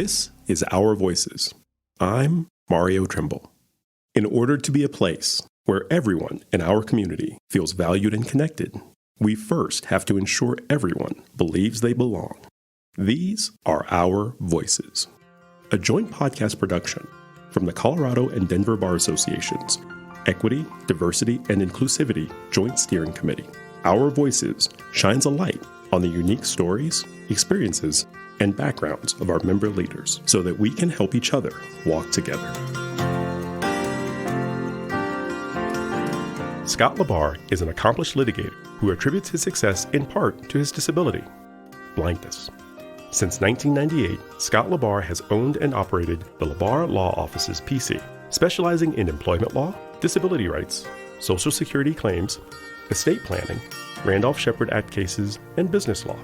This is Our Voices. I'm Mario Trimble. In order to be a place where everyone in our community feels valued and connected, we first have to ensure everyone believes they belong. These are Our Voices, a joint podcast production from the Colorado and Denver Bar Association's Equity, Diversity, and Inclusivity Joint Steering Committee. Our Voices shines a light on the unique stories, experiences, and backgrounds of our member leaders so that we can help each other walk together. Scott LaBarre is an accomplished litigator who attributes his success in part to his disability, blindness. Since 1998, Scott LaBarre has owned and operated the LaBarre Law Offices PC, specializing in employment law, disability rights, Social Security claims, estate planning, Randolph-Shepard Act cases, and business law.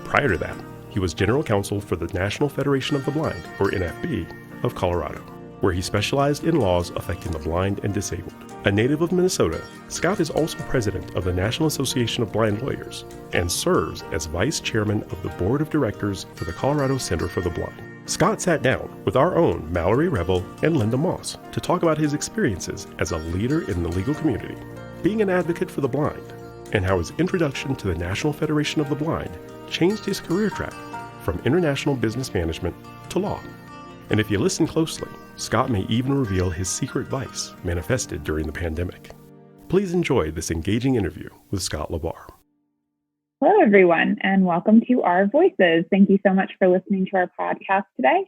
Prior to that, he was general counsel for the National Federation of the Blind, or NFB, of Colorado, where he specialized in laws affecting the blind and disabled. A native of Minnesota, Scott is also president of the National Association of Blind Lawyers and serves as vice chairman of the board of directors for the Colorado Center for the Blind. Scott sat down with our own Mallory Rebel and Linda Moss to talk about his experiences as a leader in the legal community, being an advocate for the blind, and how his introduction to the National Federation of the Blind changed his career track from international business management to law. And if you listen closely, Scott may even reveal his secret vice manifested during the pandemic. Please enjoy this engaging interview with Scott LaBarre. Hello, everyone, and welcome to Our Voices. Thank you so much for listening to our podcast today.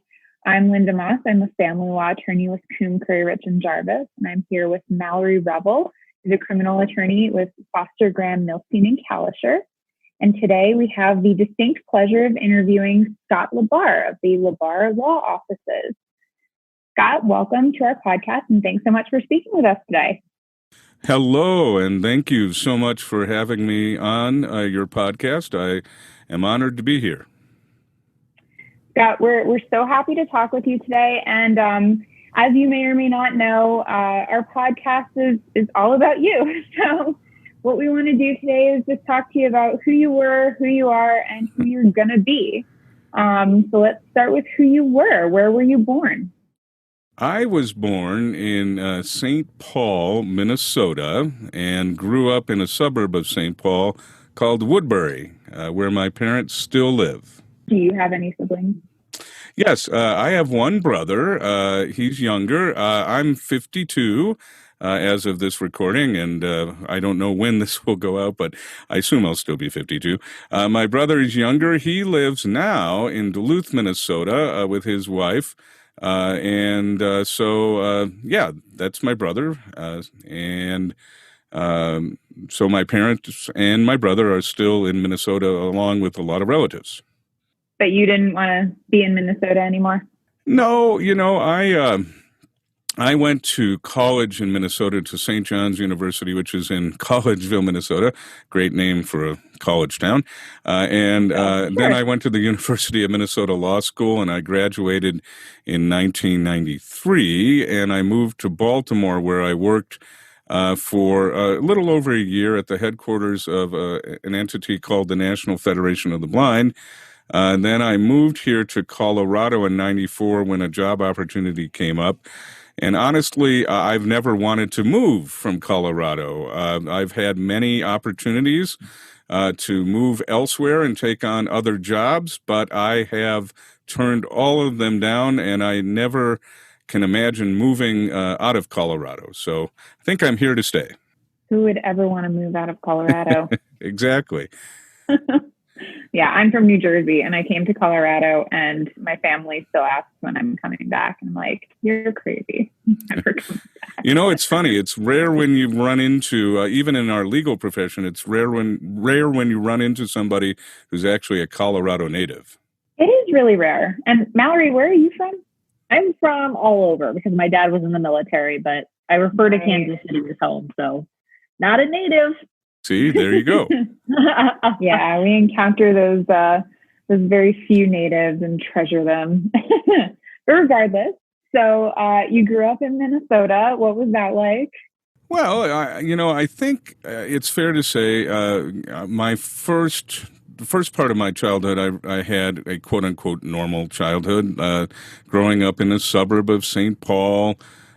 I'm Linda Moss. I'm a family law attorney with Coombe, Curry, Rich, and Jarvis, and I'm here with Mallory Rebel, who's a criminal attorney with Foster, Graham, Milstein, and Kalisher. And today we have the distinct pleasure of interviewing Scott LaBarre of the LaBarre Law Offices. Scott, welcome to our podcast, and thanks so much for speaking with us today. Hello, and thank you so much for having me on your podcast. I am honored to be here. Scott, we're so happy to talk with you today. And as you may or may not know, our podcast is all about you. So what we want to do today is just talk to you about who you were, who you are, and who you're going to be. So let's start with who you were. Where were you born? I was born in St. Paul, Minnesota, and grew up in a suburb of St. Paul called Woodbury, where my parents still live. Do you have any siblings? Yes, I have one brother. He's younger. I'm 52 as of this recording, and I don't know when this will go out, but I assume I'll still be 52. My brother is younger. He lives now in Duluth, Minnesota, with his wife. So that's my brother. So my parents and my brother are still in Minnesota, along with a lot of relatives. But you didn't want to be in Minnesota anymore? No, I went to college in Minnesota, to St. John's University, which is in Collegeville, Minnesota. Great name for a college town. Then I went to the University of Minnesota Law School, and I graduated in 1993, and I moved to Baltimore, where I worked for a little over a year at the headquarters of an entity called the National Federation of the Blind. Then I moved here to Colorado in 94 when a job opportunity came up. And honestly, I've never wanted to move from Colorado. I've had many opportunities to move elsewhere and take on other jobs, but I have turned all of them down, and I never can imagine moving out of Colorado. So I think I'm here to stay. Who would ever want to move out of Colorado? Exactly. Yeah, I'm from New Jersey, and I came to Colorado, and my family still asks when I'm coming back. And I'm like, you're crazy. I'm never coming back. It's funny. It's rare when you run into, even in our legal profession, it's rare when you run into somebody who's actually a Colorado native. It is really rare. And Mallory, where are you from? I'm from all over because my dad was in the military, but I refer to Kansas City as home, so not a native. See, there you go. Yeah, we encounter those very few natives and treasure them. But regardless, so you grew up in Minnesota. What was that like? Well, I think it's fair to say my first the first part of my childhood, I had a quote-unquote normal childhood, growing up in a suburb of St. Paul,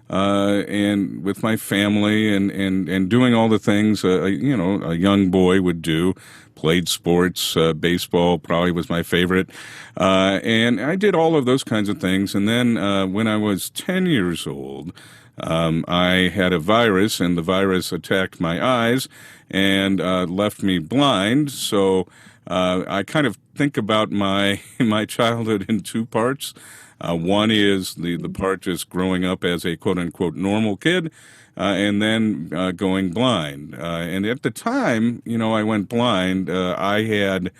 and with my family and doing all the things, a young boy would do. Played sports, baseball probably was my favorite. And I did all of those kinds of things. And then when I was 10 years old, I had a virus, and the virus attacked my eyes and left me blind. So I kind of think about my childhood in two parts. One is the part just growing up as a quote-unquote normal kid, and then going blind. And at the time, I went blind, I had,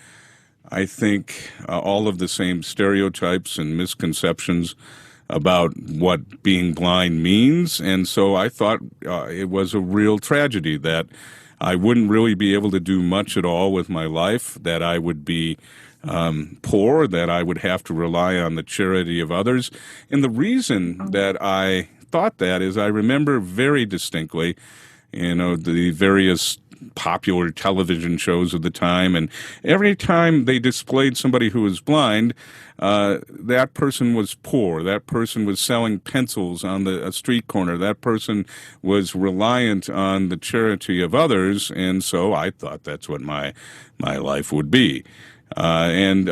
I think, all of the same stereotypes and misconceptions about what being blind means. And so I thought it was a real tragedy that I wouldn't really be able to do much at all with my life, that I would be poor, that I would have to rely on the charity of others. And the reason that I thought that is I remember very distinctly, the various popular television shows of the time, and every time they displayed somebody who was blind, that person was poor, that person was selling pencils on a street corner, that person was reliant on the charity of others, and so I thought that's what my life would be. And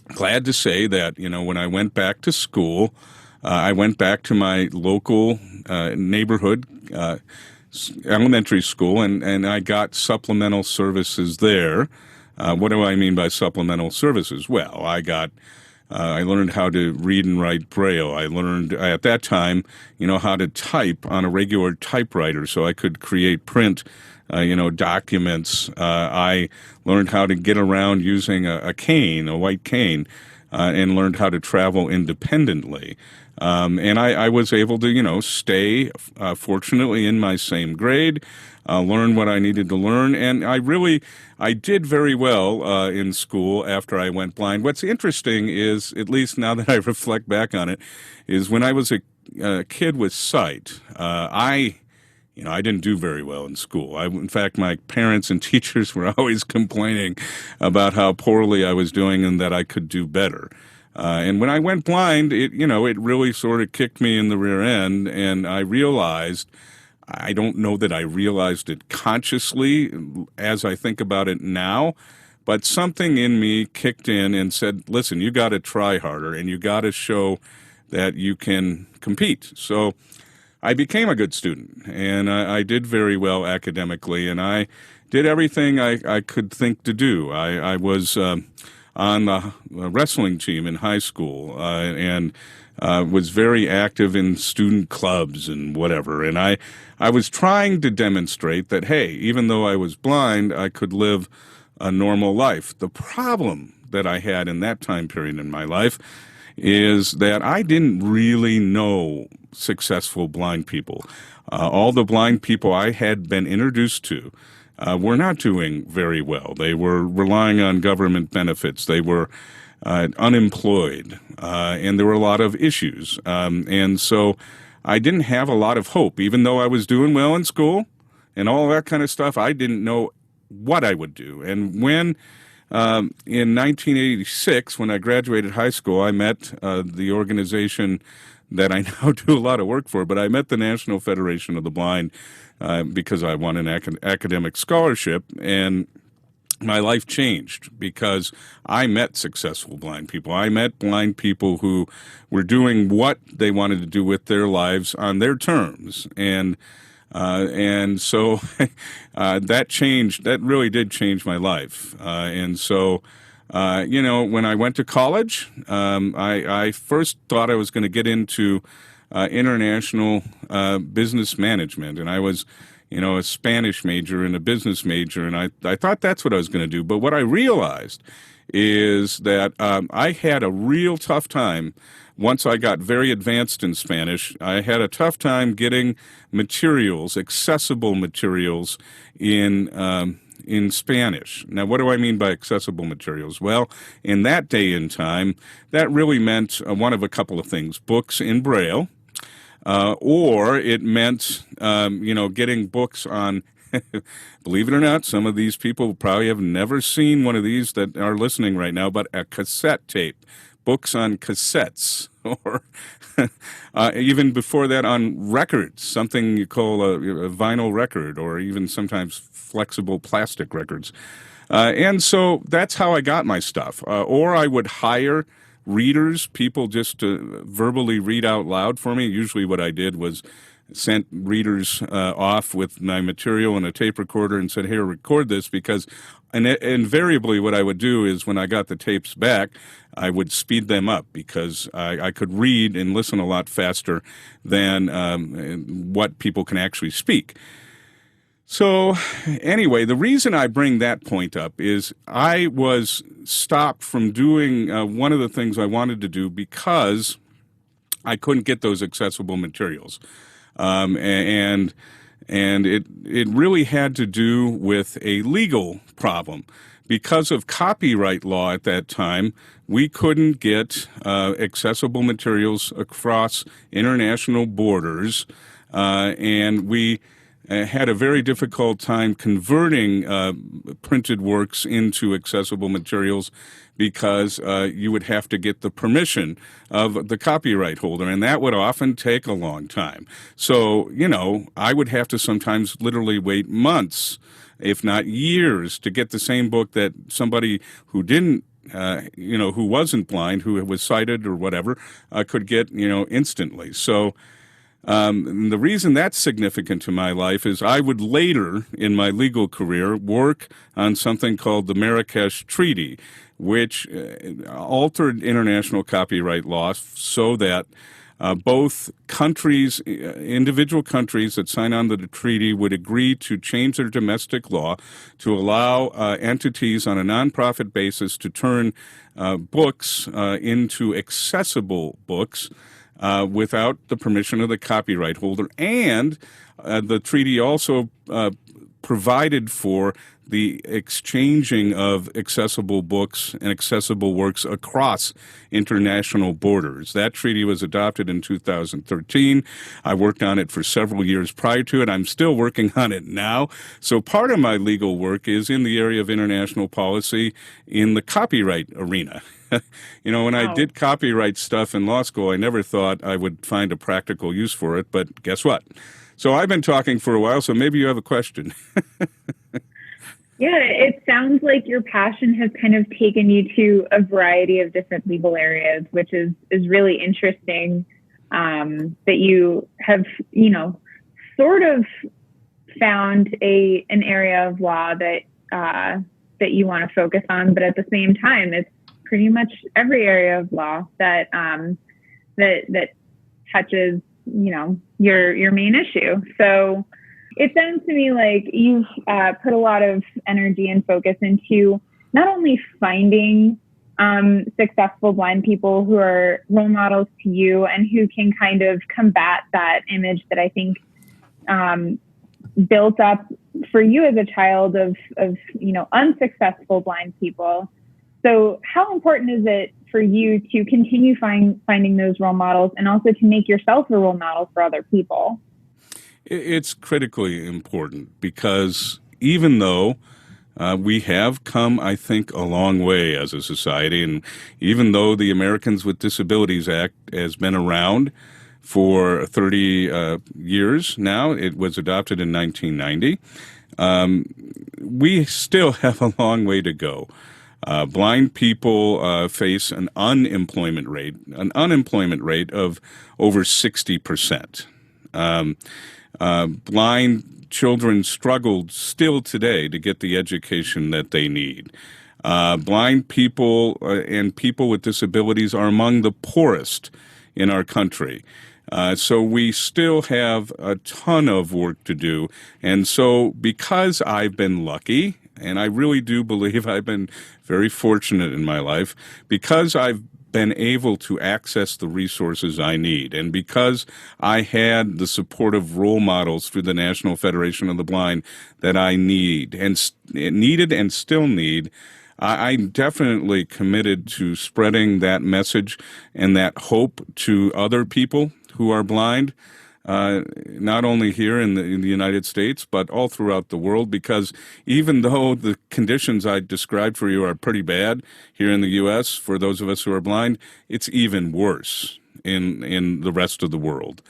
glad to say that, when I went back to school, I went back to my local neighborhood elementary school, and I got supplemental services there. What do I mean by supplemental services? Well, I learned how to read and write Braille. I learned at that time, how to type on a regular typewriter so I could create print documents. I learned how to get around using a cane, a white cane, and learned how to travel independently. And I was able to, stay, fortunately, in my same grade, learn what I needed to learn. And I did very well in school after I went blind. What's interesting is, at least now that I reflect back on it, is when I was a kid with sight, I didn't do very well in school. In fact, my parents and teachers were always complaining about how poorly I was doing and that I could do better. And when I went blind, it really sort of kicked me in the rear end, and I realized, I don't know that I realized it consciously as I think about it now, but something in me kicked in and said, listen, you got to try harder, and you got to show that you can compete. So I became a good student, and I did very well academically, and I did everything I could think to do. I was on the wrestling team in high school, and was very active in student clubs and whatever. And I was trying to demonstrate that, hey, even though I was blind, I could live a normal life. The problem that I had in that time period in my life is that I didn't really know successful blind people. All the blind people I had been introduced to were not doing very well. They were relying on government benefits. They were unemployed, and there were a lot of issues. And so I didn't have a lot of hope. Even though I was doing well in school and all that kind of stuff, I didn't know what I would do. And when in 1986, when I graduated high school, I met the organization that I now do a lot of work for, but I met the National Federation of the Blind because I won an academic scholarship, and my life changed because I met successful blind people. I met blind people who were doing what they wanted to do with their lives on their terms, and so that really did change my life. And so, when I went to college, I first thought I was going to get into international business management, and I was, a Spanish major and a business major, and I thought that's what I was going to do. But what I realized is that I had a real tough time. Once I got very advanced in Spanish, I had a tough time getting materials, accessible materials in Spanish. Now, what do I mean by accessible materials? Well, in that day and time, that really meant one of a couple of things: books in Braille, or it meant, getting books on believe it or not, some of these people probably have never seen one of these that are listening right now, but a cassette tape, books on cassettes, or even before that on records, something you call a vinyl record, or even sometimes flexible plastic records. And so that's how I got my stuff. Or I would hire readers, people just to verbally read out loud for me. Usually what I did was sent readers off with my material and a tape recorder and said, here, record this, because invariably what I would do is when I got the tapes back, I would speed them up because I could read and listen a lot faster than what people can actually speak. So anyway, the reason I bring that point up is I was stopped from doing one of the things I wanted to do because I couldn't get those accessible materials. And it really had to do with a legal problem. Because of copyright law at that time, we couldn't get accessible materials across international borders, and we had a very difficult time converting printed works into accessible materials because you would have to get the permission of the copyright holder, and that would often take a long time. So, I would have to sometimes literally wait months, if not years, to get the same book that somebody who didn't who wasn't blind, who was sighted or whatever, could get, instantly. So the reason that's significant to my life is I would later in my legal career work on something called the Marrakesh Treaty, which altered international copyright law so that both countries, individual countries that sign on to the treaty would agree to change their domestic law to allow entities on a nonprofit basis to turn books into accessible books without the permission of the copyright holder. And the treaty also provided for the exchanging of accessible books and accessible works across international borders. That treaty was adopted in 2013. I worked on it for several years prior to it. I'm still working on it now. So part of my legal work is in the area of international policy in the copyright arena. When I did copyright stuff in law school, I never thought I would find a practical use for it, but guess what? So I've been talking for a while, so maybe you have a question. Yeah, it sounds like your passion has kind of taken you to a variety of different legal areas, which is really interesting, that you have, sort of found an area of law that you want to focus on, but at the same time, it's pretty much every area of law that that touches, your main issue. So it sounds to me like you've put a lot of energy and focus into not only finding successful blind people who are role models to you and who can kind of combat that image that I think built up for you as a child of unsuccessful blind people. So how important is it for you to continue finding those role models and also to make yourself a role model for other people? It's critically important because even though we have come, I think, a long way as a society, and even though the Americans with Disabilities Act has been around for 30 years now, it was adopted in 1990, we still have a long way to go. Blind people face an unemployment rate of over 60%. Blind children struggled still today to get the education that they need. Blind people and people with disabilities are among the poorest in our country. So we still have a ton of work to do. And so because I've been lucky, and I really do believe I've been very fortunate in my life, because I've been able to access the resources I need, and because I had the supportive role models through the National Federation of the Blind that I needed and still need, I'm definitely committed to spreading that message and that hope to other people who are blind. not only here in the United States, but all throughout the world, because even though the conditions I described for you are pretty bad here in the U.S., for those of us who are blind, it's even worse in the rest of the world.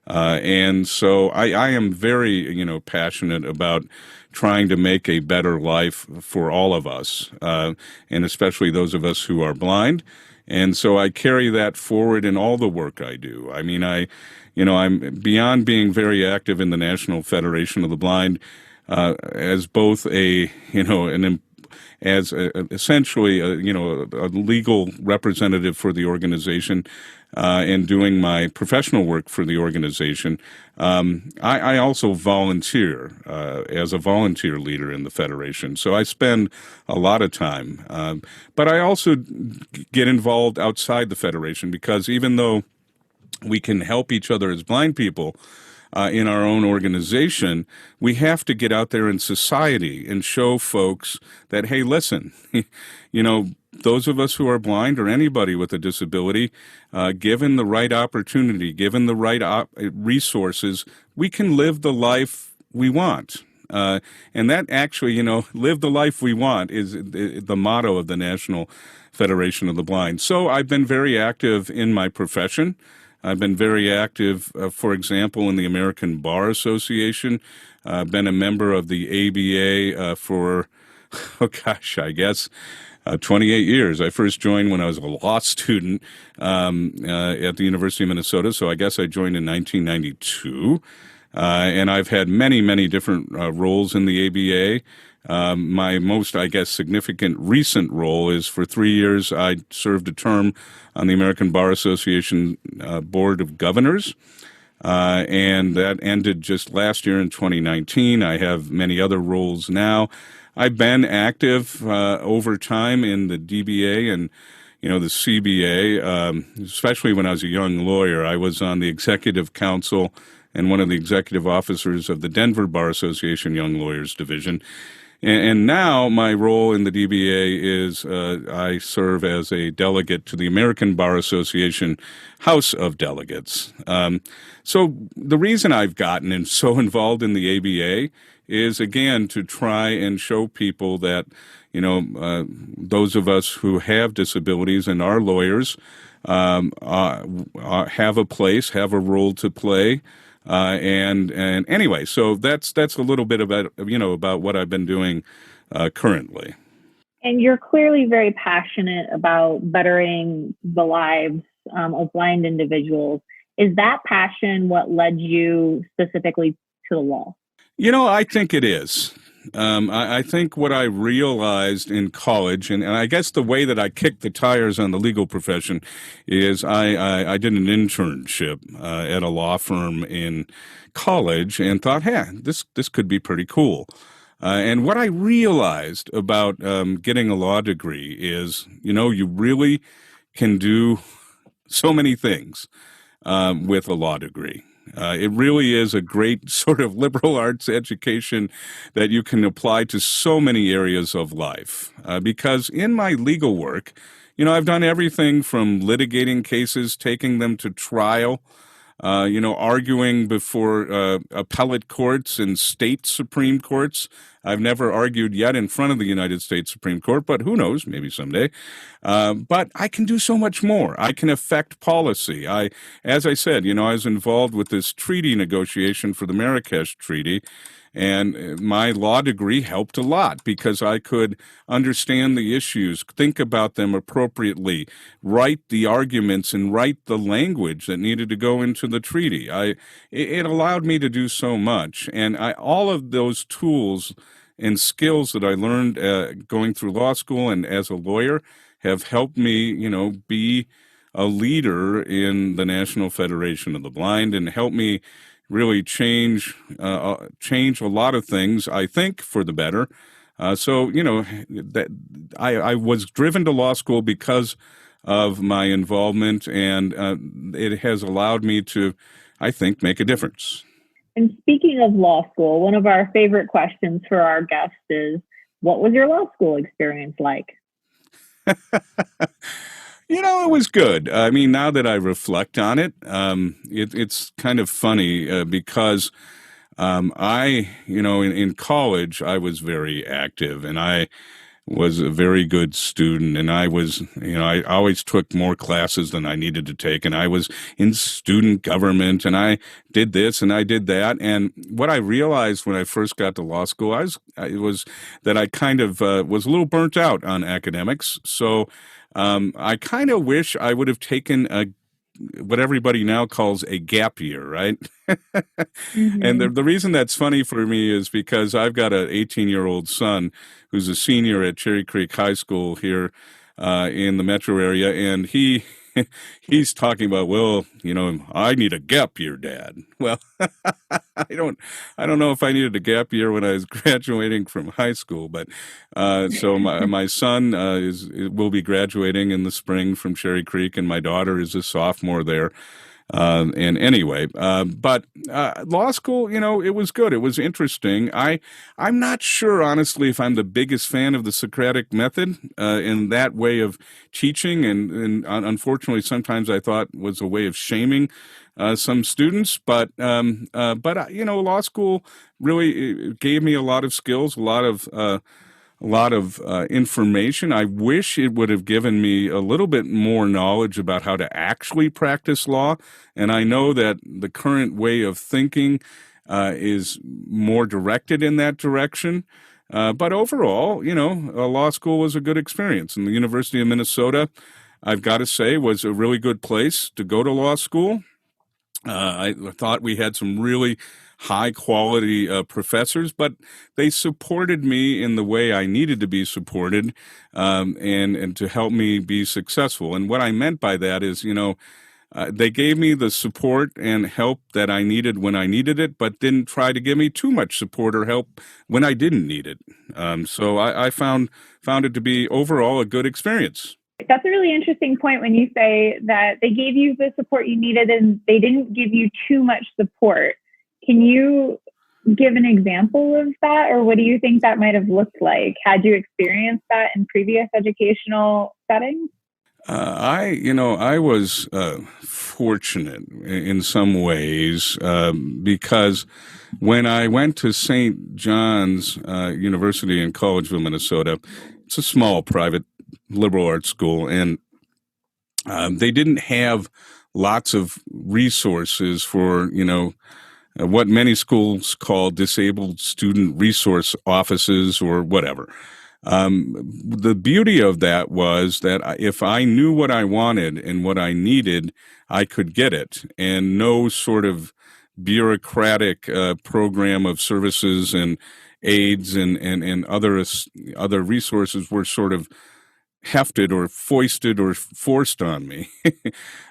And so I am very, passionate about trying to make a better life for all of us, and especially those of us who are blind. And so I carry that forward in all the work I do. I mean, I'm beyond being very active in the National Federation of the Blind, as both essentially a legal representative for the organization, and doing my professional work for the organization. I also volunteer as a volunteer leader in the Federation. So I spend a lot of time. But I also get involved outside the Federation, because even though we can help each other as blind people in our own organization, we have to get out there in society and show folks that, hey, listen, those of us who are blind, or anybody with a disability, given the right opportunity, given the right resources, we can live the life we want. And that actually, live the life we want is the motto of the National Federation of the Blind. So I've been very active in my profession. I've been very active, for example, in the American Bar Association. I've been a member of the ABA for, 28 years. I first joined when I was a law student at the University of Minnesota, so I guess I joined in 1992. And I've had many, many different roles in the ABA. My most, significant recent role is for 3 years I served a term on the American Bar Association Board of Governors, and that ended just last year in 2019. I have many other roles now. I've been active over time in the DBA and the CBA, especially when I was a young lawyer. I was on the executive council and one of the executive officers of the Denver Bar Association Young Lawyers Division. And now my role in the DBA is I serve as a delegate to the American Bar Association House of Delegates. So the reason I've gotten so involved in the ABA is, again, to try and show people that, those of us who have disabilities and are lawyers have a place, have a role to play. And anyway, so that's a little bit about what I've been doing currently. And you're clearly very passionate about bettering the lives of blind individuals. Is that passion what led you specifically to the law? I think it is. I think what I realized in college, and I guess the way that I kicked the tires on the legal profession is I did an internship at a law firm in college and thought, hey, this could be pretty cool. And what I realized about getting a law degree is, you really can do so many things with a law degree. It really is a great sort of liberal arts education that you can apply to so many areas of life. Because in my legal work, I've done everything from litigating cases, taking them to trial, arguing before appellate courts and state Supreme Courts. I've never argued yet in front of the United States Supreme Court, but who knows, maybe someday. But I can do so much more. I can affect policy. As I said, I was involved with this treaty negotiation for the Marrakesh Treaty, and my law degree helped a lot because I could understand the issues, think about them appropriately, write the arguments, and write the language that needed to go into the treaty. It allowed me to do so much, and all of those tools and skills that I learned going through law school and as a lawyer have helped me, be a leader in the National Federation of the Blind and helped me really change a lot of things, I think, for the better. That I was driven to law school because of my involvement, and it has allowed me to, I think, make a difference. And speaking of law school, one of our favorite questions for our guests is, what was your law school experience like? It was good. I mean, now that I reflect on it, it's kind of funny because in college, I was very active and I was a very good student, and I always took more classes than I needed to take, and I was in student government, and I did this and I did that. And what I realized when I first got to law school, was that I kind of was a little burnt out on academics. So I kind of wish I would have taken what everybody now calls a gap year, right? And Mm-hmm. the reason that's funny for me is because I've got an 18-year-old son who's a senior at Cherry Creek High School here in the metro area, and he's talking about, well, I need a gap year, Dad. Well, I don't know if I needed a gap year when I was graduating from high school, but so my son will be graduating in the spring from Cherry Creek, and my daughter is a sophomore there. And anyway, but law school, it was good. It was interesting. I'm not sure, honestly, if I'm the biggest fan of the Socratic method in that way of teaching, and unfortunately, sometimes I thought was a way of shaming some students. But law school really gave me a lot of skills, a lot of information. I wish it would have given me a little bit more knowledge about how to actually practice law. And I know that the current way of thinking is more directed in that direction. But overall, law school was a good experience. And the University of Minnesota, I've got to say, was a really good place to go to law school. I thought we had some really high quality professors, but they supported me in the way I needed to be supported, and to help me be successful. And what I meant by that is, they gave me the support and help that I needed when I needed it, but didn't try to give me too much support or help when I didn't need it. So I found it to be overall a good experience. That's a really interesting point when you say that they gave you the support you needed and they didn't give you too much support. Can you give an example of that, or what do you think that might have looked like? Had you experienced that in previous educational settings? I was fortunate in some ways because when I went to St. John's University in Collegeville, Minnesota, it's a small private liberal arts school, and they didn't have lots of resources for, what many schools call disabled student resource offices or whatever. The beauty of that was that if I knew what I wanted and what I needed, I could get it, and no sort of bureaucratic program of services and aids and other resources were sort of hefted or foisted or forced on me.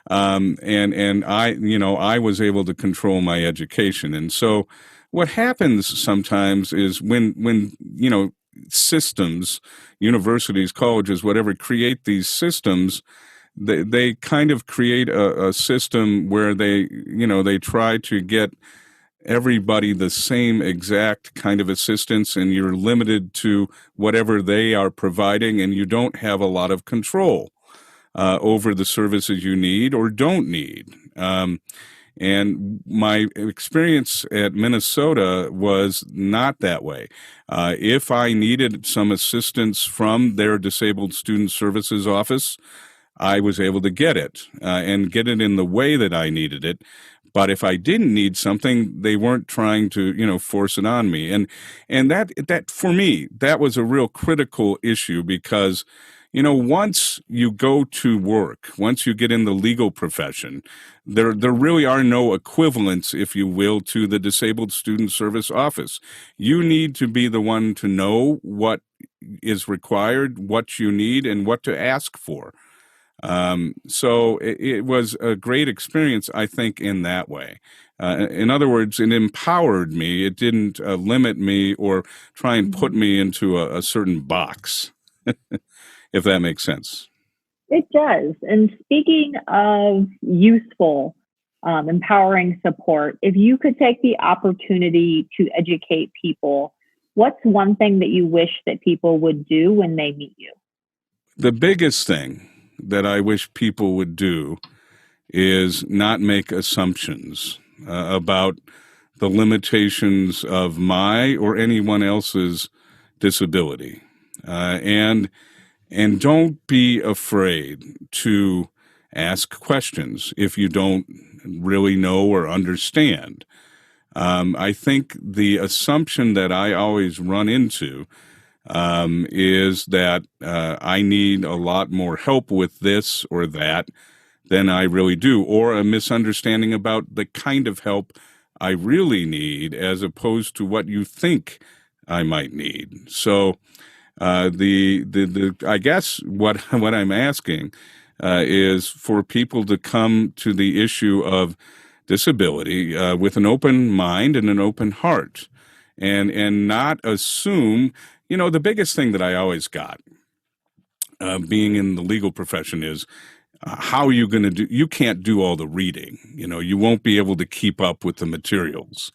And I was able to control my education. And so what happens sometimes is when systems, universities, colleges, whatever, create these systems, they kind of create a system where they try to get everybody the same exact kind of assistance, and you're limited to whatever they are providing, and you don't have a lot of control over the services you need or don't need. And my experience at Minnesota was not that way. If I needed some assistance from their Disabled Student Services office, I was able to get it and get it in the way that I needed it. But if I didn't need something, they weren't trying to, force it on me. And that for me, that was a real critical issue because, once you go to work, once you get in the legal profession, there really are no equivalents, if you will, to the Disabled Student Service Office. You need to be the one to know what is required, what you need, and what to ask for. So it was a great experience, I think, in that way. In other words, it empowered me. It didn't limit me or try and put me into a certain box, if that makes sense. It does. And speaking of useful, empowering support, if you could take the opportunity to educate people, what's one thing that you wish that people would do when they meet you? The biggest thing that I wish people would do is not make assumptions about the limitations of my or anyone else's disability. And don't be afraid to ask questions if you don't really know or understand. I think the assumption that I always run into is that I need a lot more help with this or that than I really do, or a misunderstanding about the kind of help I really need as opposed to what you think I might need. So the I guess what I'm asking is for people to come to the issue of disability with an open mind and an open heart, and not assume. The biggest thing that I always got being in the legal profession is how are you going to do? You can't do all the reading. You won't be able to keep up with the materials.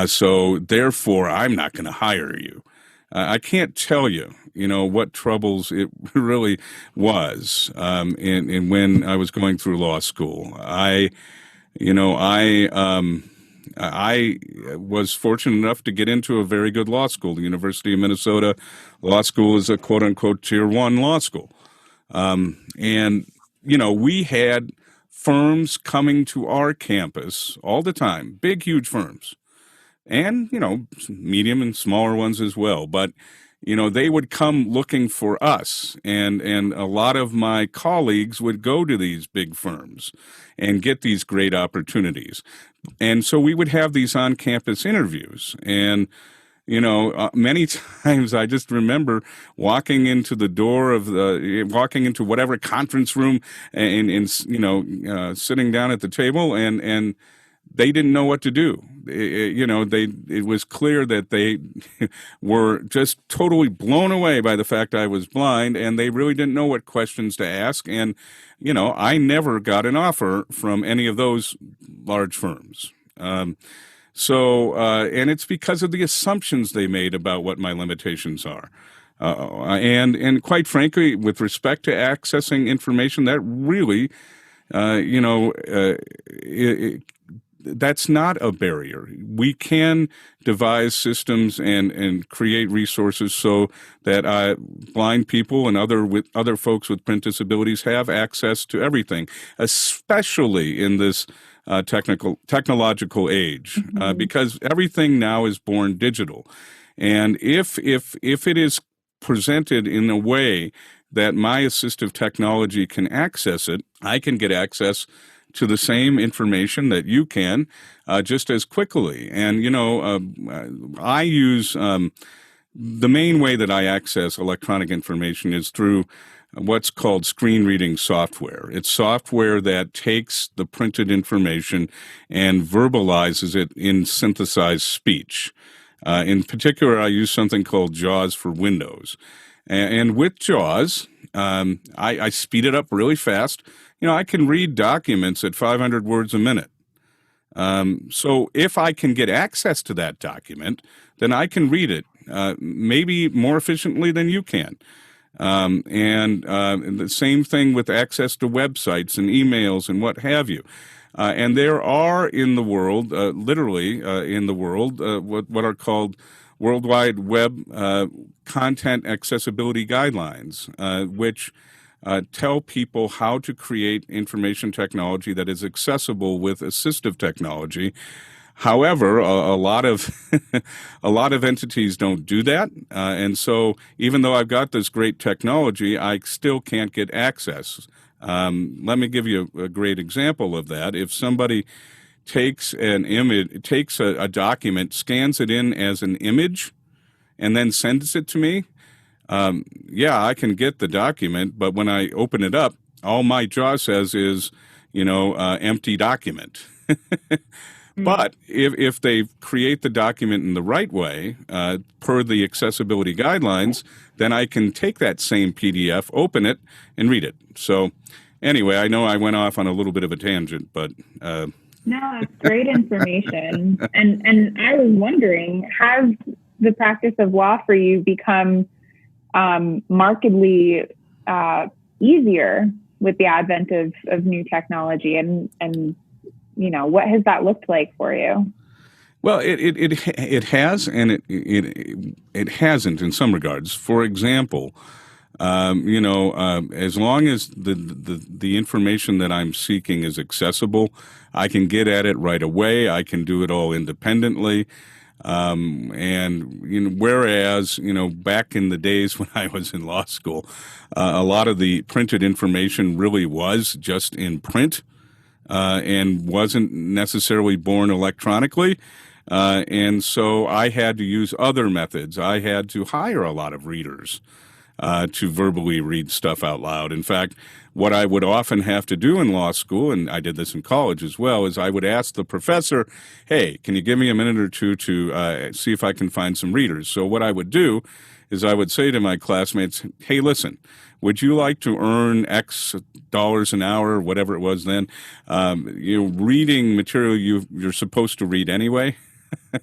So therefore, I'm not going to hire you. I can't tell you, what troubles it really was. And when I was going through law school, I was fortunate enough to get into a very good law school. The University of Minnesota Law School is a quote unquote tier 1 law school. And we had firms coming to our campus all the time, big, huge firms, and, medium and smaller ones as well. But, they would come looking for us, and a lot of my colleagues would go to these big firms and get these great opportunities. And so we would have these on-campus interviews, and many times I just remember walking into the door of walking into whatever conference room and sitting down at the table, and they didn't know what to do. It was clear that they were just totally blown away by the fact I was blind, and they really didn't know what questions to ask. And, I never got an offer from any of those large firms. So it's because of the assumptions they made about what my limitations are. And quite frankly, with respect to accessing information, that really, that's not a barrier. We can devise systems and create resources so that blind people and other folks with print disabilities have access to everything, especially in this technological age, because everything now is born digital. And if it is presented in a way that my assistive technology can access it, I can get access to the same information that you can just as quickly. And, I use the main way that I access electronic information is through what's called screen reading software. It's software that takes the printed information and verbalizes it in synthesized speech. In particular, I use something called JAWS for Windows. And with JAWS, I speed it up really fast. I can read documents at 500 words a minute. So if I can get access to that document, then I can read it maybe more efficiently than you can. And the same thing with access to websites and emails and what have you. And there are in the world, literally in the world, what are called World Wide Web content accessibility guidelines, which tell people how to create information technology that is accessible with assistive technology. However, a lot of entities don't do that, and so even though I've got this great technology, I still can't get access. Let me give you a great example of that. If somebody takes an image, takes a document, scans it in as an image, and then sends it to me, I can get the document, but when I open it up, all my JAWS says is, empty document. But if they create the document in the right way, per the accessibility guidelines, then I can take that same PDF, open it, and read it. So anyway, I know I went off on a little bit of a tangent, but... No, that's great information. And I was wondering, has the practice of law for you become markedly easier with the advent of new technology, and what has that looked like for you? Well, it has, and it hasn't in some regards. For example, as long as the information that I'm seeking is accessible, I can get at it right away. I can do it all independently. Whereas, back in the days when I was in law school, a lot of the printed information really was just in print, and wasn't necessarily born electronically. And so I had to use other methods. I had to hire a lot of readers to verbally read stuff out loud. In fact, what I would often have to do in law school, and I did this in college as well, is I would ask the professor, hey, can you give me a minute or two to see if I can find some readers? So what I would do is I would say to my classmates, hey, listen, would you like to earn X dollars an hour, whatever it was then, reading material you're supposed to read anyway?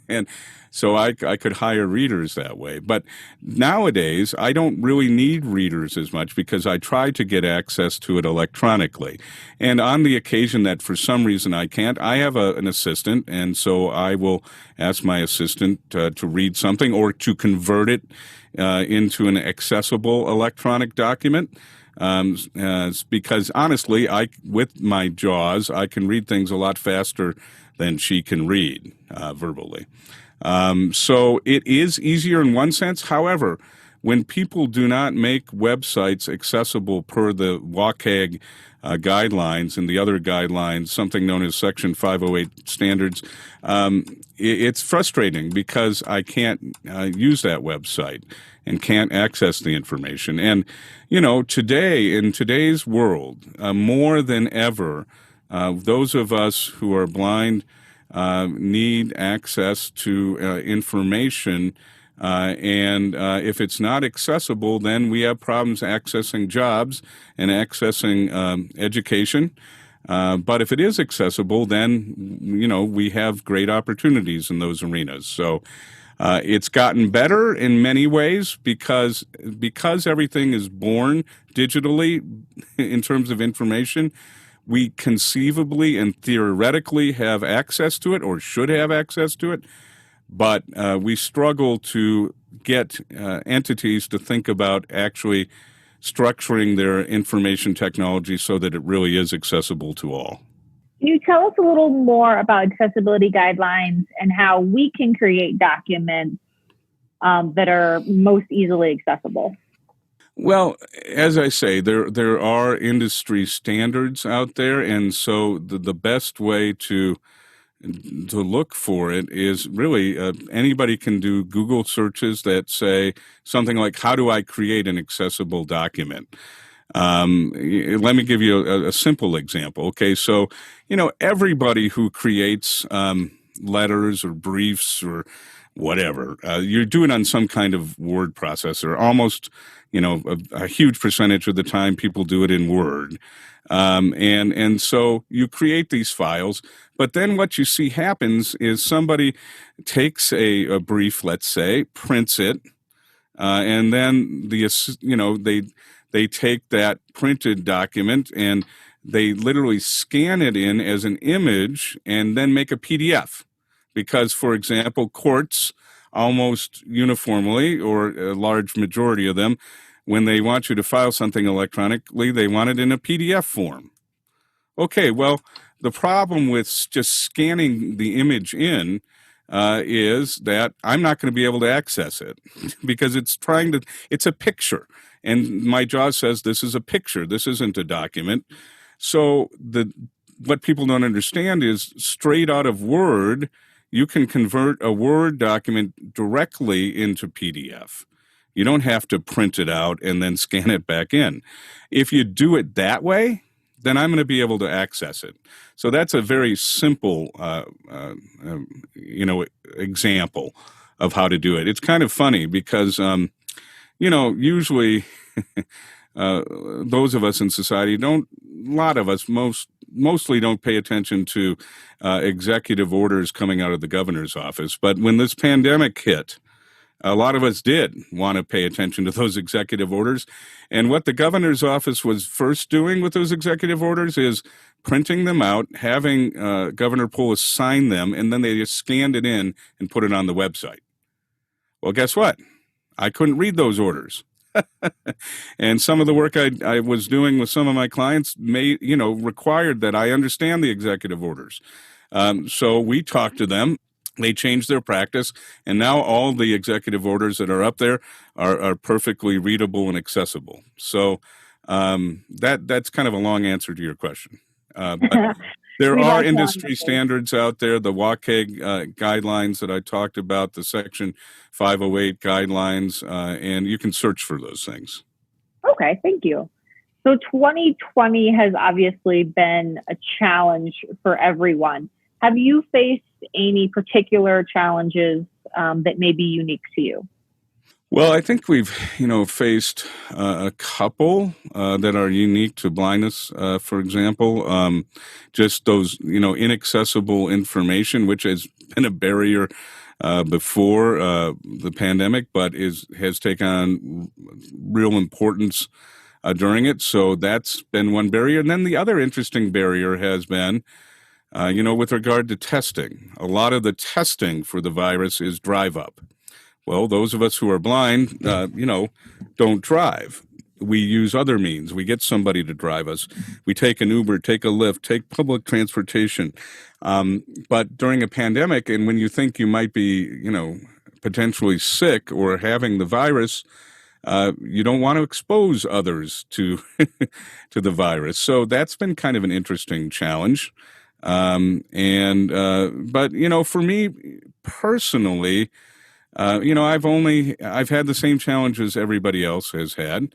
And so I could hire readers that way. But nowadays, I don't really need readers as much because I try to get access to it electronically. And on the occasion that for some reason I can't, I have an assistant, and so I will ask my assistant to read something or to convert it into an accessible electronic document. Because honestly, with my JAWS, I can read things a lot faster than she can read verbally. So it is easier in one sense. However, when people do not make websites accessible per the WCAG guidelines and the other guidelines, something known as Section 508 standards, it's frustrating because I can't use that website and can't access the information. And, today, in today's world, more than ever, those of us who are blind need access to information, and if it's not accessible, then we have problems accessing jobs and accessing education. But if it is accessible, then, we have great opportunities in those arenas. So it's gotten better in many ways because everything is born digitally in terms of information. We conceivably and theoretically have access to it or should have access to it, but we struggle to get entities to think about actually structuring their information technology so that it really is accessible to all. Can you tell us a little more about accessibility guidelines and how we can create documents that are most easily accessible? Well, as I say, there are industry standards out there, and so the best way to look for it is really anybody can do Google searches that say something like, how do I create an accessible document? Let me give you a simple example. Okay, so, everybody who creates letters or briefs or whatever, you do it on some kind of word processor. Almost, a huge percentage of the time people do it in Word. And so you create these files, but then what you see happens is somebody takes a brief, let's say, prints it, and then they take that printed document and they literally scan it in as an image and then make a PDF. Because, for example, courts almost uniformly, or a large majority of them, when they want you to file something electronically, they want it in a PDF form. Okay, well, the problem with just scanning the image in is that I'm not going to be able to access it because it's a picture. And my JAWS says this is a picture. This isn't a document. So what people don't understand is straight out of Word, you can convert a Word document directly into PDF. You don't have to print it out and then scan it back in. If you do it that way, then I'm going to be able to access it. So that's a very simple, example of how to do it. It's kind of funny because, usually those of us in society mostly don't pay attention to executive orders coming out of the governor's office. But when this pandemic hit, a lot of us did want to pay attention to those executive orders. And what the governor's office was first doing with those executive orders is printing them out, having Governor Polis sign them, and then they just scanned it in and put it on the website. Well, guess what? I couldn't read those orders. And some of the work I was doing with some of my clients required that I understand the executive orders. So we talked to them. They changed their practice, and now all the executive orders that are up there are perfectly readable and accessible. So that's kind of a long answer to your question. But there are industry standards out there, the WCAG guidelines that I talked about, the Section 508 guidelines, and you can search for those things. Okay, thank you. So 2020 has obviously been a challenge for everyone. Have you faced any particular challenges that may be unique to you? Well, I think we've, faced a couple that are unique to blindness, for example. Just those, inaccessible information, which has been a barrier before the pandemic, but has taken on real importance during it. So that's been one barrier. And then the other interesting barrier has been, with regard to testing. A lot of the testing for the virus is drive up. Well, those of us who are blind, don't drive. We use other means. We get somebody to drive us. We take an Uber, take a Lyft, take public transportation. But during a pandemic, and when you think you might be, potentially sick or having the virus, you don't want to expose others to to the virus. So that's been kind of an interesting challenge. But for me personally, I've had the same challenges everybody else has had.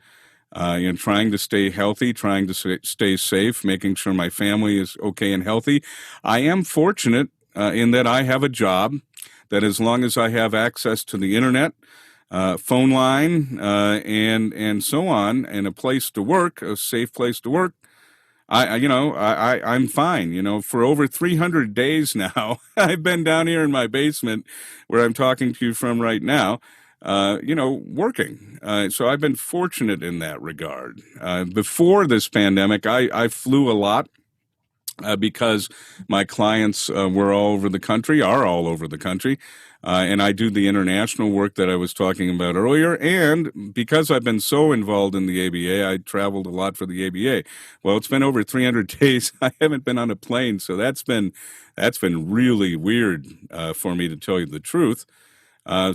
Trying to stay healthy, trying to stay safe, making sure my family is okay and healthy. I am fortunate in that I have a job that, as long as I have access to the internet, phone line, and so on, and a place to work, a safe place to work, I'm fine. For over 300 days now, I've been down here in my basement where I'm talking to you from right now, working. So I've been fortunate in that regard. Before this pandemic, I flew a lot because my clients were all over the country, are all over the country. And I do the international work that I was talking about earlier. And because I've been so involved in the ABA, I traveled a lot for the ABA. Well, it's been over 300 days. I haven't been on a plane. So that's been really weird for me, to tell you the truth. I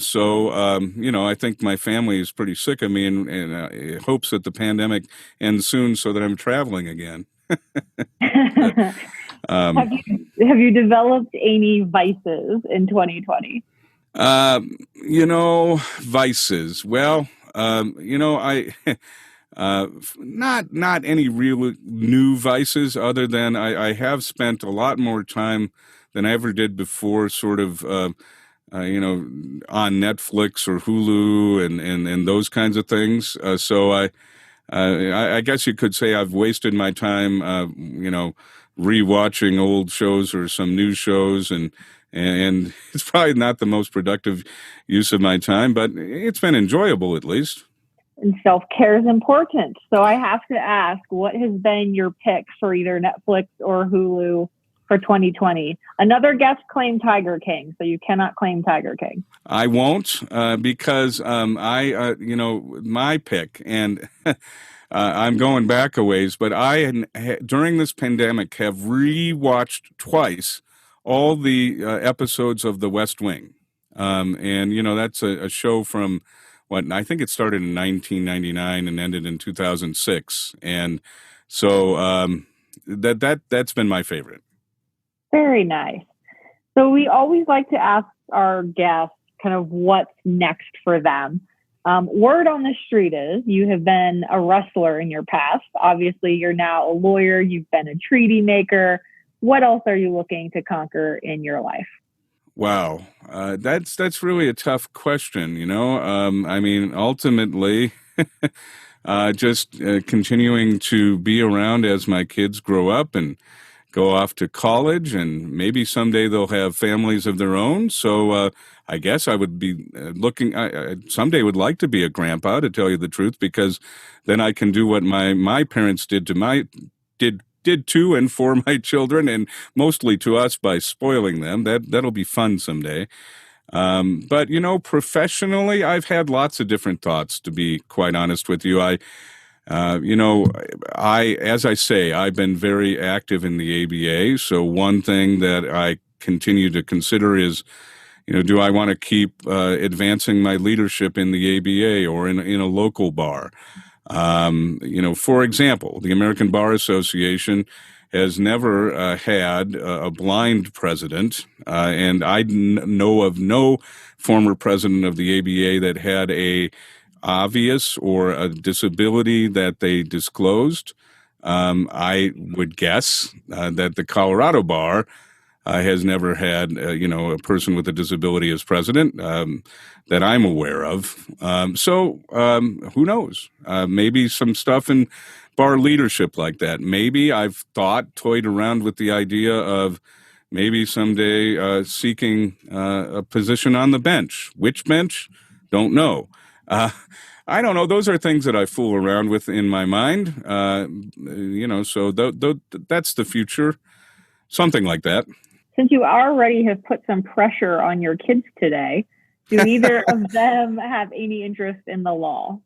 think my family is pretty sick of me and hopes that the pandemic ends soon so that I'm traveling again. Have you developed any vices in 2020? Vices. Well, I not any real new vices, other than I have spent a lot more time than I ever did before, sort of, on Netflix or Hulu and those kinds of things. So I guess you could say I've wasted my time, rewatching old shows or some new shows, and it's probably not the most productive use of my time, but it's been enjoyable at least. And self-care is important. So I have to ask, what has been your pick for either Netflix or Hulu for 2020? Another guest claimed Tiger King, so you cannot claim Tiger King. I won't, because my pick, and I'm going back a ways, but I, during this pandemic, have rewatched twice all the episodes of The West Wing. That's a show from, I think it started in 1999 and ended in 2006. And so that's been my favorite. Very nice. So we always like to ask our guests kind of what's next for them. Word on the street is you have been a wrestler in your past. Obviously, you're now a lawyer. You've been a treaty maker. What else are you looking to conquer in your life? Wow, that's really a tough question. Ultimately, just continuing to be around as my kids grow up and go off to college, and maybe someday they'll have families of their own. So I guess I would be looking. I someday would like to be a grandpa, to tell you the truth, because then I can do what my parents did to and for my children, and mostly to us by spoiling them. That'll be fun someday. But professionally, I've had lots of different thoughts. To be quite honest with you, as I say, I've been very active in the ABA. So one thing that I continue to consider is, do I want to keep advancing my leadership in the ABA or in a local bar? For example, the American Bar Association has never had a blind president, and I know of no former president of the ABA that had a obvious or a disability that they disclosed. I would guess that the Colorado Bar has never had, a person with a disability as president that I'm aware of. So who knows? Maybe some stuff in bar leadership like that. Maybe I've toyed around with the idea of maybe someday seeking a position on the bench. Which bench? Don't know. I don't know. Those are things that I fool around with in my mind. So that's the future. Something like that. Since you already have put some pressure on your kids today, do either of them have any interest in the law?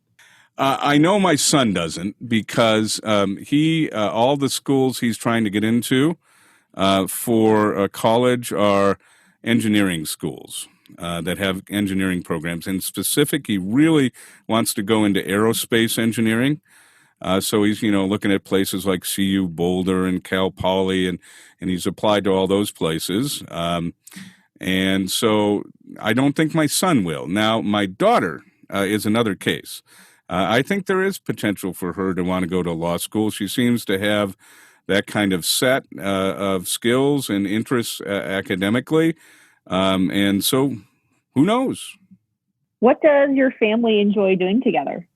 I know my son doesn't, because all the schools he's trying to get into for college are engineering schools that have engineering programs. In specific, he really wants to go into aerospace engineering. So he's, looking at places like CU Boulder and Cal Poly, and he's applied to all those places. And so I don't think my son will. Now, my daughter is another case. I think there is potential for her to want to go to law school. She seems to have that kind of set of skills and interests academically. And so who knows? What does your family enjoy doing together?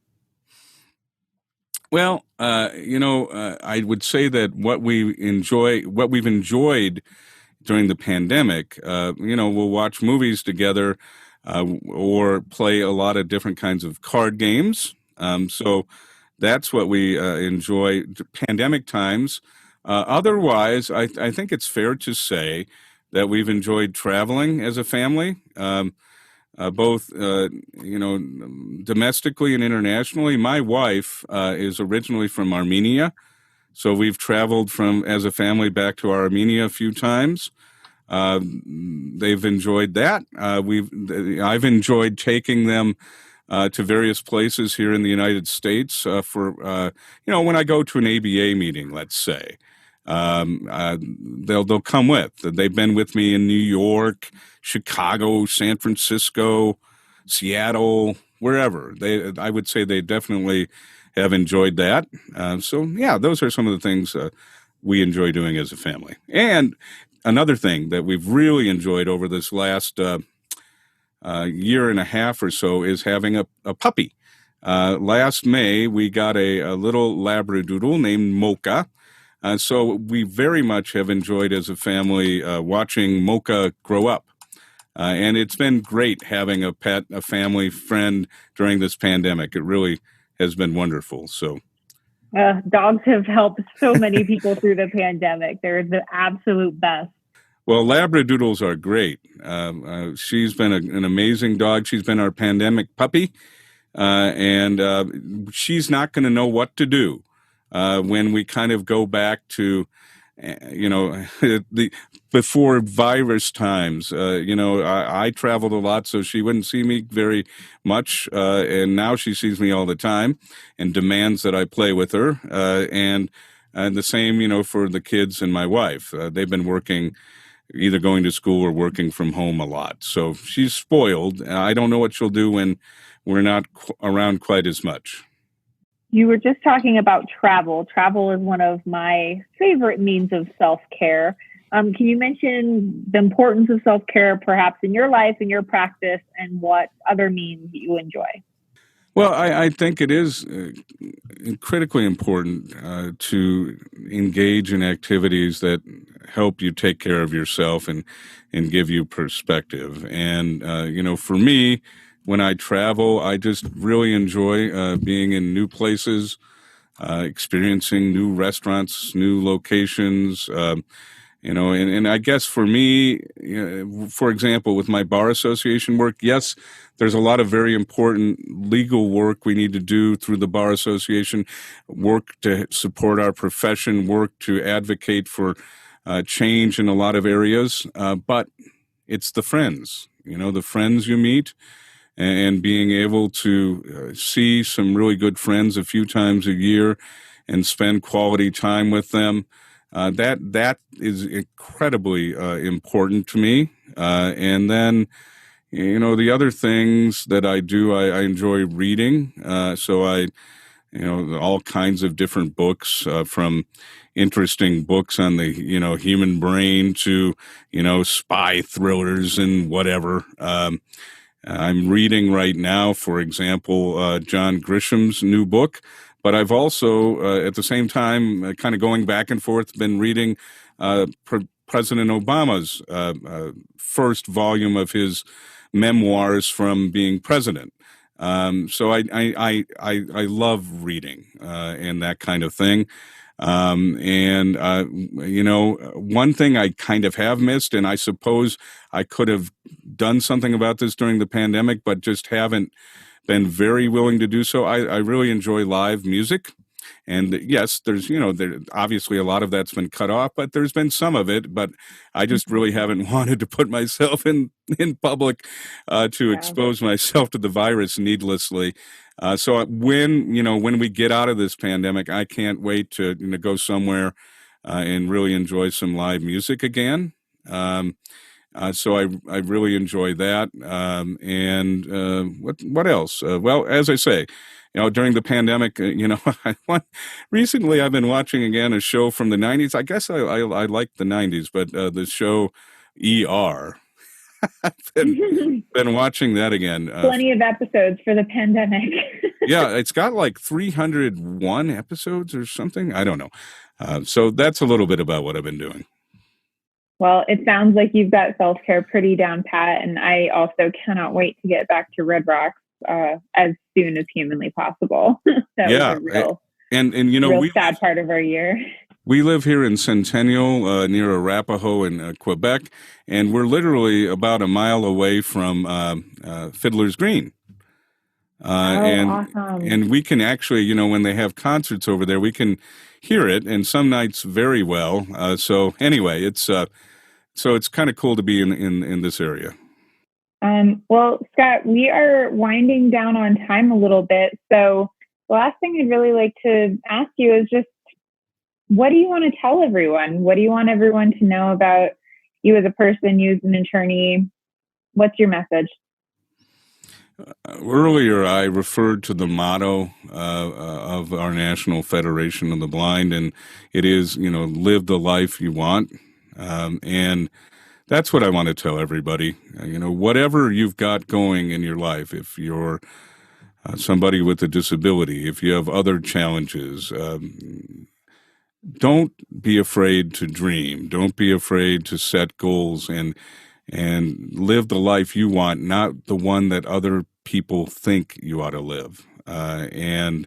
Well, I would say that what we've enjoyed during the pandemic, we'll watch movies together or play a lot of different kinds of card games. So that's what we enjoy pandemic times. Otherwise, I think it's fair to say that we've enjoyed traveling as a family. Both, domestically and internationally. My wife is originally from Armenia, so we've traveled as a family back to Armenia a few times. They've enjoyed that. I've enjoyed taking them to various places here in the United States for when I go to an ABA meeting, let's say. They'll come with. They've been with me in New York, Chicago, San Francisco, Seattle, wherever. I would say they definitely have enjoyed that. Those are some of the things we enjoy doing as a family. And another thing that we've really enjoyed over this last year and a half or so is having a puppy. Last May, we got a little Labradoodle named Mocha. So we very much have enjoyed as a family watching Mocha grow up. And it's been great having a pet, a family friend during this pandemic. It really has been wonderful. So dogs have helped so many people through the pandemic. They're the absolute best. Well, Labradoodles are great. She's been an amazing dog. She's been our pandemic puppy. And she's not going to know what to do when we kind of go back to, the before virus times. I traveled a lot, so she wouldn't see me very much. And now she sees me all the time and demands that I play with her. And the same, for the kids and my wife. They've been working, either going to school or working from home a lot. So she's spoiled. I don't know what she'll do when we're not around quite as much. You were just talking about travel. Travel is one of my favorite means of self-care. Can you mention the importance of self-care perhaps in your life, in your practice, and what other means you enjoy? Well, I think it is critically important to engage in activities that help you take care of yourself and give you perspective. And, for me, when I travel, I just really enjoy being in new places, experiencing new restaurants, new locations. And I guess for me, for example, with my bar association work, yes, there's a lot of very important legal work we need to do through the bar association, work to support our profession, work to advocate for change in a lot of areas. But it's the friends, the friends you meet, and being able to see some really good friends a few times a year and spend quality time with them. That is incredibly important to me. And then, the other things that I do, I enjoy reading. So all kinds of different books, from interesting books on the, human brain to, spy thrillers and whatever. I'm reading right now, for example, John Grisham's new book. But I've also, at the same time, kind of going back and forth, been reading President Obama's first volume of his memoirs from being president. So I love reading and that kind of thing. One thing I kind of have missed, and I suppose I could have done something about this during the pandemic, but just haven't been very willing to do so. I really enjoy live music. And yes, there's, there obviously a lot of that's been cut off, but there's been some of it. But I just really haven't wanted to put myself in public to expose myself to the virus needlessly. So when we get out of this pandemic, I can't wait to go somewhere and really enjoy some live music again. So I really enjoy that. What else? Well, as I say, during the pandemic, recently I've been watching again a show from the 90s. I guess I like the 90s, but the show ER. I've been watching that again. Plenty of episodes for the pandemic. Yeah, it's got like 301 episodes or something. I don't know. So that's a little bit about what I've been doing. Well, it sounds like you've got self-care pretty down pat, and I also cannot wait to get back to Red Rocks as soon as humanly possible. That was a real, real sad part of our year. We live here in Centennial near Arapahoe in Quebec, and we're literally about a mile away from Fiddlers Green. Awesome. And we can actually, when they have concerts over there, we can hear it, and some nights very well. So anyway, it's kind of cool to be in this area. Well, Scott, we are winding down on time a little bit. So the last thing I'd really like to ask you is just, what do you want to tell everyone? What do you want everyone to know about you as a person, you as an attorney? What's your message? Earlier, I referred to the motto of our National Federation of the Blind, and it is, live the life you want. And that's what I want to tell everybody. Whatever you've got going in your life, if you're somebody with a disability, if you have other challenges, don't be afraid to dream. Don't be afraid to set goals and live the life you want, not the one that other people think you ought to live. I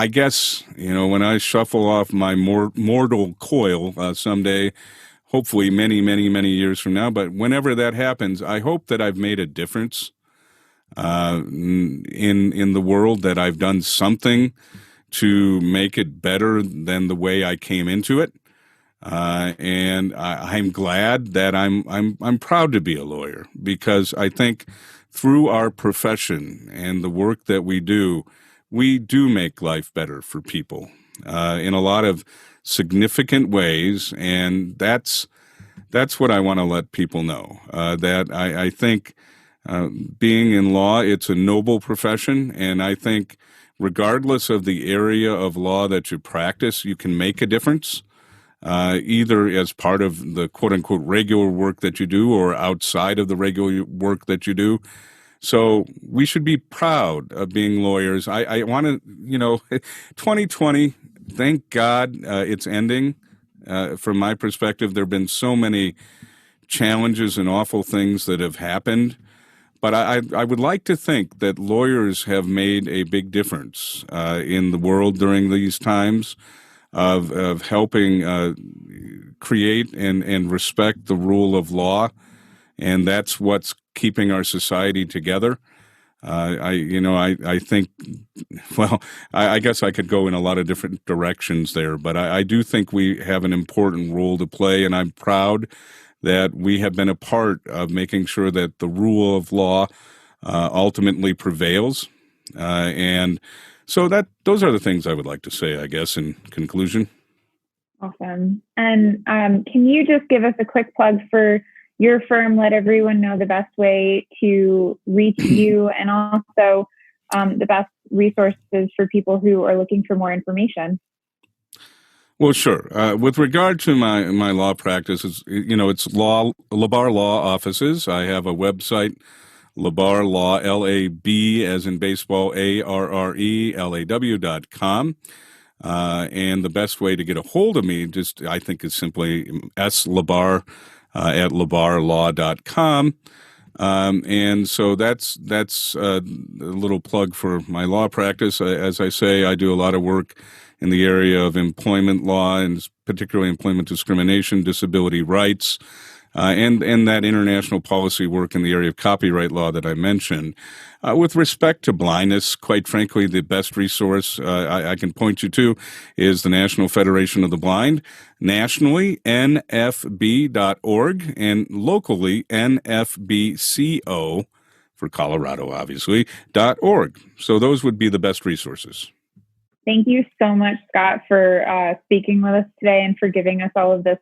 guess, when I shuffle off my mortal coil someday, hopefully many, many, many years from now, but whenever that happens, I hope that I've made a difference in the world, that I've done something to make it better than the way I came into it. And I'm glad that I'm proud to be a lawyer, because I think through our profession and the work that we do make life better for people in a lot of significant ways. And that's what I want to let people know, that I think being in law, it's a noble profession. And I think regardless of the area of law that you practice, you can make a difference. Either as part of the quote-unquote regular work that you do or outside of the regular work that you do. So we should be proud of being lawyers. I want to, 2020, thank God it's ending. From my perspective, there have been so many challenges and awful things that have happened. But I would like to think that lawyers have made a big difference in the world during these times of helping create and respect the rule of law. And that's what's keeping our society together. I think, well, I guess I could go in a lot of different directions there, but I do think we have an important role to play, and I'm proud that we have been a part of making sure that the rule of law ultimately prevails. And so those are the things I would like to say, I guess, in conclusion. Awesome. And can you just give us a quick plug for your firm, let everyone know the best way to reach you, and also the best resources for people who are looking for more information? Well, sure. With regard to my law practice, it's LaBarre Law Offices. I have a website, LaBarre Law, L-A-B as in baseball, ARRELAW.com. And the best way to get a hold of me, I think, is simply slabarre at labarrelaw.com. And so that's a little plug for my law practice. As I say, I do a lot of work in the area of employment law, and particularly employment discrimination, disability rights, and that international policy work in the area of copyright law that I mentioned. With respect to blindness, quite frankly, the best resource I can point you to is the National Federation of the Blind, nationally, nfb.org, and locally, nfbco, for Colorado, obviously, .org. So those would be the best resources. Thank you so much, Scott, for speaking with us today and for giving us all of this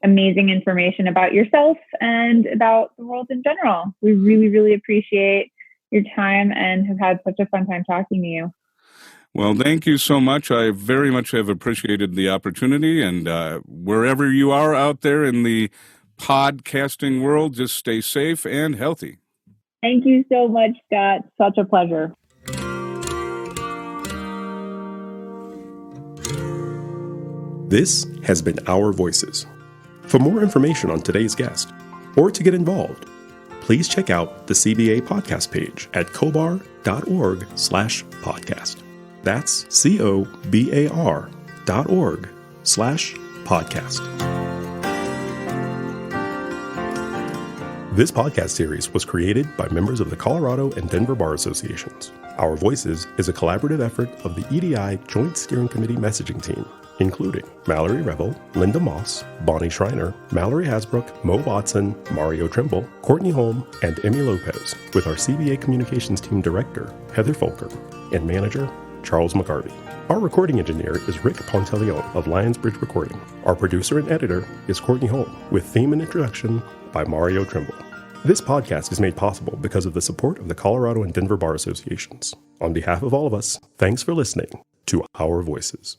amazing information about yourself and about the world in general. We really, really appreciate your time and have had such a fun time talking to you. Well, thank you so much. I very much have appreciated the opportunity, and wherever you are out there in the podcasting world, just stay safe and healthy. Thank you so much, Scott. Such a pleasure. This has been Our Voices. For more information on today's guest, or to get involved, please check out the CBA podcast page at cobar.org/podcast. That's cobar.org/podcast. This podcast series was created by members of the Colorado and Denver Bar Associations. Our Voices is a collaborative effort of the EDI Joint Steering Committee messaging team, including Mallory Revel, Linda Moss, Bonnie Schreiner, Mallory Hasbrook, Mo Watson, Mario Trimble, Courtney Holm, and Emmy Lopez, with our CBA Communications Team Director, Heather Folker, and Manager, Charles McGarvey. Our recording engineer is Rick Ponteleone of Lionsbridge Recording. Our producer and editor is Courtney Holm, with theme and introduction by Mario Trimble. This podcast is made possible because of the support of the Colorado and Denver Bar Associations. On behalf of all of us, thanks for listening to Our Voices.